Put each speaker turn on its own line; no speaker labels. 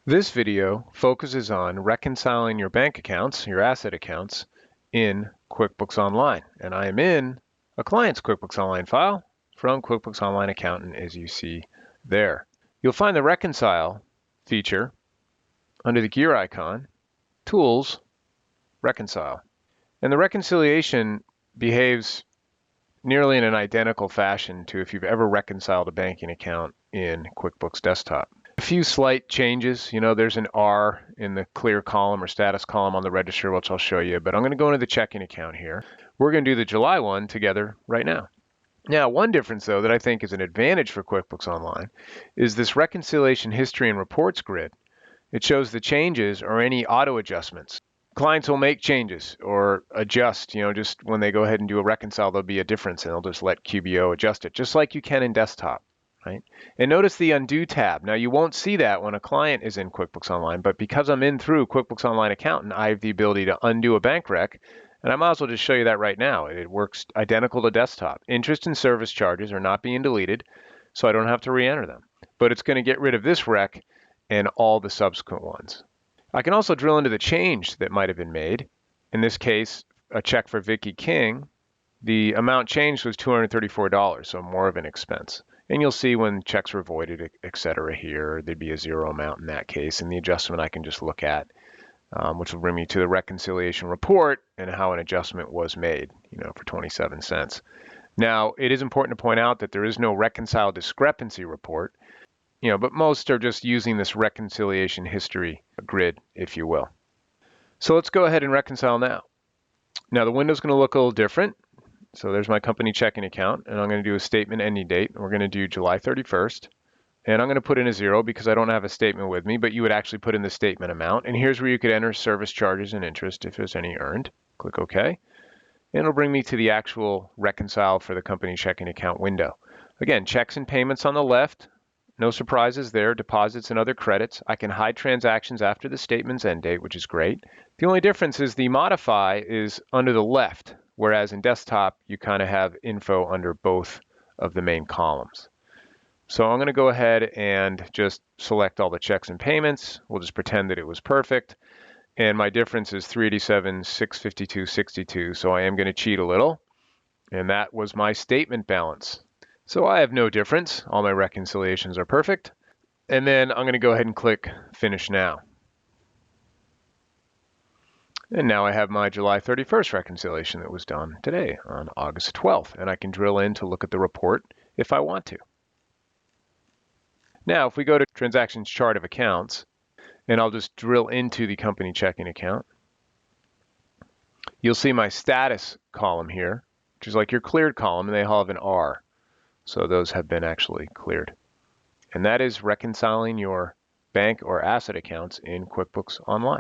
This video focuses on reconciling your bank accounts, your asset accounts, in QuickBooks Online. And I am in a client's QuickBooks Online file from QuickBooks Online Accountant, as you see there. You'll find the Reconcile feature under the gear icon, Tools, Reconcile. And the reconciliation behaves nearly in an identical fashion to if you've ever reconciled a banking account in QuickBooks Desktop. A few slight changes. There's an R in the clear column or status column on the register, which I'll show you, but I'm going to go into the checking account here. We're going to do the July one together right now. Now, one difference, though, that I think is an advantage for QuickBooks Online is this reconciliation history and reports grid. It shows the changes or any auto adjustments. Clients will make changes or adjust, just when they go ahead and do a reconcile, there'll be a difference and they'll just let QBO adjust it, just like you can in desktop, right? And notice the undo tab. Now you won't see that when a client is in QuickBooks Online, but because I'm in through QuickBooks Online Accountant, I have the ability to undo a bank rec, and I might as well just show you that right now. It works identical to desktop. Interest and service charges are not being deleted, so I don't have to re-enter them, but it's going to get rid of this rec and all the subsequent ones. I can also drill into the change that might have been made. In this case, a check for Vicky King. The amount changed was $234, so more of an expense. And you'll see when checks were voided, etc. here, there'd be a zero amount in that case. And the adjustment I can just look at, which will bring me to the reconciliation report and how an adjustment was made, for 27 cents. Now, it is important to point out that there is no reconcile discrepancy report. But most are just using this reconciliation history grid, if you will. So let's go ahead and reconcile now. Now the window's going to look a little different. So there's my company checking account, and I'm going to do a statement ending date. We're going to do July 31st, and I'm going to put in a 0 because I don't have a statement with me, but you would actually put in the statement amount. And here's where you could enter service charges and interest if there's any earned. Click OK, and it'll bring me to the actual reconcile for the company checking account window. Again, checks and payments on the left. No surprises there, deposits and other credits. I can hide transactions after the statement's end date, which is great. The only difference is the modify is under the left, whereas in desktop, you kind of have info under both of the main columns. So I'm going to go ahead and just select all the checks and payments. We'll just pretend that it was perfect. And my difference is 387, 652, 62. So I am going to cheat a little. And that was my statement balance. So I have no difference. All my reconciliations are perfect. And then I'm going to go ahead and click Finish Now. And now I have my July 31st reconciliation that was done today on August 12th. And I can drill in to look at the report if I want to. Now, if we go to Transactions Chart of Accounts, and I'll just drill into the company checking account, you'll see my status column here, which is like your cleared column, and they all have an R. So those have been actually cleared. And that is reconciling your bank or asset accounts in QuickBooks Online.